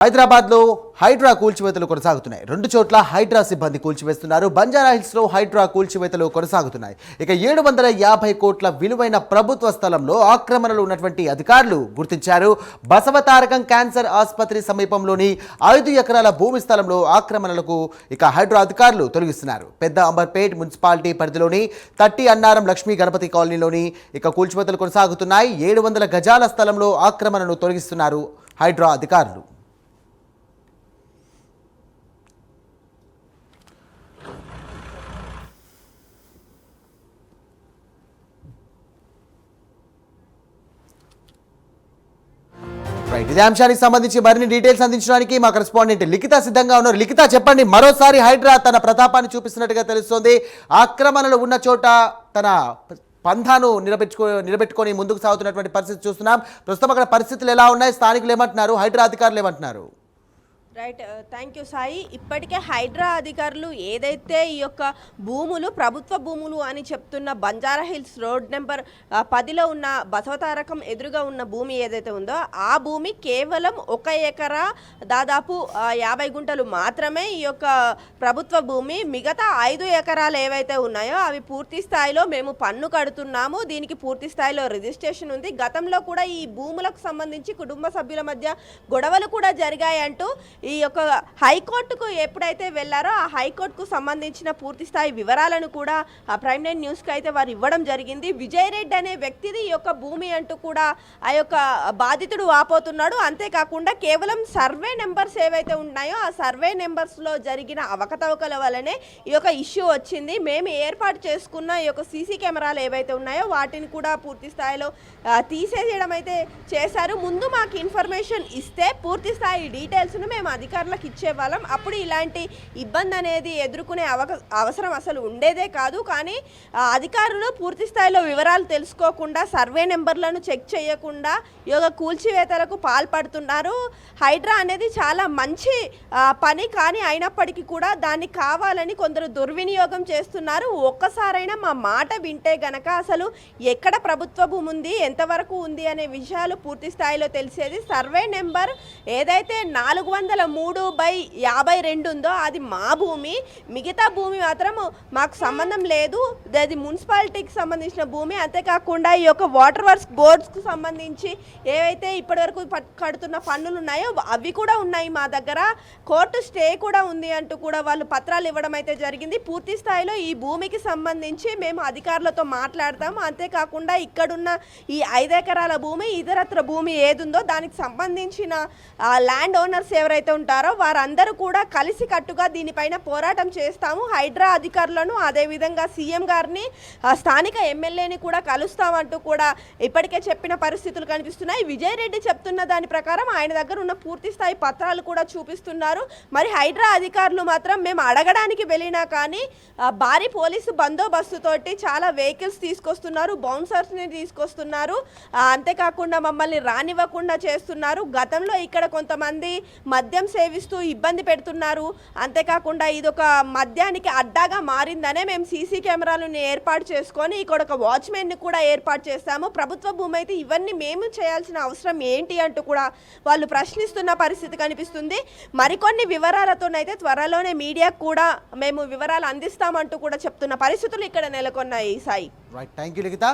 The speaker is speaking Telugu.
హైదరాబాద్లో హైడ్రా కూల్చివేతలు కొనసాగుతున్నాయి. 2 చోట్ల హైడ్రా సిబ్బంది కూల్చివేస్తున్నారు. బంజారాహిల్స్లో హైడ్రా కూల్చివేతలు కొనసాగుతున్నాయి. ఇక 750 కోట్ల విలువైన ప్రభుత్వ స్థలంలో ఆక్రమణలు ఉన్నటువంటి అధికారులు గుర్తించారు. బసవతారకం క్యాన్సర్ ఆసుపత్రి సమీపంలోని 5 ఎకరాల భూమి స్థలంలో ఆక్రమణలకు ఇక హైడ్రా అధికారులు తొలగిస్తున్నారు. పెద్ద అంబర్పేట్ మున్సిపాలిటీ పరిధిలోని తట్టి అన్నారం లక్ష్మీ గణపతి కాలనీలోని ఇక కూల్చివేతలు కొనసాగుతున్నాయి. 700 గజాల స్థలంలో ఆక్రమణను తొలగిస్తున్నారు హైడ్రా అధికారులు. ఇదే అంశానికి సంబంధించి మరిన్ని డీటెయిల్స్ అందించడానికి మా కరెస్పాండెంట్ లిఖిత సిద్ధంగా ఉన్నారు. లిఖిత, చెప్పండి, మరోసారి హైడ్రా తన ప్రతాపాన్ని చూపిస్తున్నట్టుగా తెలుస్తోంది. ఆక్రమణలు ఉన్న చోట తన పంథాను నిలబెట్టుకొని ముందుకు సాగుతున్నటువంటి పరిస్థితి చూస్తున్నాం. ప్రస్తుతం అక్కడ పరిస్థితులు ఎలా ఉన్నాయి, స్థానికులు ఏమంటున్నారు, హైడ్రా అధికారులు ఏమంటున్నారు? Right, thank you Sai. ఇప్పటికే హైడ్రా అధికారులు ఏదైతే ఈ యొక్క భూములు ప్రభుత్వ భూములు అని చెప్తున్న బంజారాహిల్స్ రోడ్ నెంబర్ 10లో ఉన్న బసవతారకం ఎదురుగా ఉన్న భూమి ఏదైతే ఉందో ఆ భూమి కేవలం 1 ఎకరా దాదాపు 50 గుంటలు మాత్రమే ఈ యొక్క ప్రభుత్వ భూమి. మిగతా 5 ఎకరాలు ఏవైతే ఉన్నాయో అవి పూర్తి స్థాయిలో మేము పన్ను కడుతున్నాము, దీనికి పూర్తి స్థాయిలో రిజిస్ట్రేషన్ ఉంది. గతంలో కూడా ఈ భూములకు సంబంధించి కుటుంబ సభ్యుల మధ్య గొడవలు కూడా జరిగాయంటూ ఈ యొక్క హైకోర్టుకు ఎప్పుడైతే వెళ్ళారో ఆ హైకోర్టుకు సంబంధించిన పూర్తి స్థాయి వివరాలను కూడా ప్రైమ్ నైన్ న్యూస్కి అయితే వారు ఇవ్వడం జరిగింది. విజయ్ రెడ్డి అనే వ్యక్తిది ఈ యొక్క భూమి అంటూ కూడా ఆ యొక్క బాధితుడు వాపోతున్నాడు. అంతేకాకుండా కేవలం సర్వే నెంబర్స్ ఏవైతే ఉన్నాయో ఆ సర్వే నెంబర్స్లో జరిగిన అవకతవకల వల్లనే ఈ యొక్క ఇష్యూ వచ్చింది. మేము ఏర్పాటు చేసుకున్న ఈ యొక్క సీసీ కెమెరాలు ఏవైతే ఉన్నాయో వాటిని కూడా పూర్తి స్థాయిలో తీసేయడం అయితే చేశారు. ముందు మాకు ఇన్ఫర్మేషన్ ఇస్తే పూర్తి స్థాయి డీటెయిల్స్ను మేము అధికారులకు ఇచ్చేవాళ్ళం. అప్పుడు ఇలాంటి ఇబ్బంది అనేది ఎదుర్కొనే అవసరం అసలు ఉండేదే కాదు. కానీ అధికారులు పూర్తి స్థాయిలో వివరాలు తెలుసుకోకుండా సర్వే నెంబర్లను చెక్ చేయకుండా యోగ కూల్చివేతలకు పాల్పడుతున్నారు. హైడ్రా అనేది చాలా మంచి పని, కానీ అయినప్పటికీ కూడా దాన్ని కావాలని కొందరు దుర్వినియోగం చేస్తున్నారు. ఒక్కసారైనా మా మాట వింటే గనక అసలు ఎక్కడ ప్రభుత్వ భూమి ఉంది, ఎంతవరకు ఉంది అనే విషయాలు పూర్తి స్థాయిలో తెలిసేది. సర్వే నెంబర్ ఏదైతే 403/52 ఉందో అది మా భూమి, మిగతా భూమి మాత్రం మాకు సంబంధం లేదు. అది మున్సిపాలిటీకి సంబంధించిన భూమి. అంతేకాకుండా ఈ యొక్క వాటర్ వర్క్స్ బోర్డ్స్కు సంబంధించి ఏవైతే ఇప్పటివరకు కడుతున్న పన్నులు ఉన్నాయో అవి కూడా ఉన్నాయి మా దగ్గర. కోర్టు స్టే కూడా ఉంది అంటూ కూడా వాళ్ళు పత్రాలు ఇవ్వడం అయితే జరిగింది. పూర్తి స్థాయిలో ఈ భూమికి సంబంధించి మేము అధికారులతో మాట్లాడతాము. అంతేకాకుండా ఇక్కడున్న ఈ 5 ఎకరాల భూమి ఇతరత్ర భూమి ఏదుందో దానికి సంబంధించిన ల్యాండ్ ఓనర్స్ ఎవరైతే ఉంటారో వారందరూ కూడా కలిసి కట్టుగా దీనిపైన పోరాటం చేస్తాము. హైడ్రా అధికారులను అదేవిధంగా సీఎం గారిని స్థానిక ఎమ్మెల్యేని కూడా కలుస్తామంటూ కూడా ఇప్పటికే చెప్పిన పరిస్థితులు కనిపిస్తున్నాయి. విజయ్ రెడ్డి చెప్తున్న దాని ప్రకారం ఆయన దగ్గర ఉన్న పూర్తి స్థాయి పత్రాలు కూడా చూపిస్తున్నారు. మరి హైడ్రా అధికారులు మాత్రం మేము అడగడానికి వెళ్ళినా కానీ భారీ పోలీసు బందోబస్తుతోటి చాలా వెహికల్స్ తీసుకొస్తున్నారు, బౌన్సర్స్ని తీసుకొస్తున్నారు. అంతేకాకుండా మమ్మల్ని రానివ్వకుండా చేస్తున్నారు. గతంలో ఇక్కడ కొంతమంది మద్యం సేవిస్తూ ఇబ్బంది పెడుతున్నారు. అంతేకాకుండా ఇదొక మద్యానికి అడ్డాగా మారిందనే మేము సీసీ కెమెరాలను ఏర్పాటు చేసుకొని ఇక్కడ ఒక వాచ్మెన్ని కూడా ఏర్పాటు చేస్తాము. ప్రభుత్వ భూమి అయితే ఇవన్నీ మేము చేయాల్సిన అవసరం ఏంటి అంటూ కూడా వాళ్ళు ప్రశ్నిస్తున్న పరిస్థితి కనిపిస్తుంది. మరికొన్ని వివరాలతోనైతే త్వరలోనే మీడియాకు కూడా మేము వివరాలు అందిస్తామంటూ కూడా చెప్తున్న పరిస్థితులు ఇక్కడ నెలకొన్నాయి. Sai, right, thank you Likhita.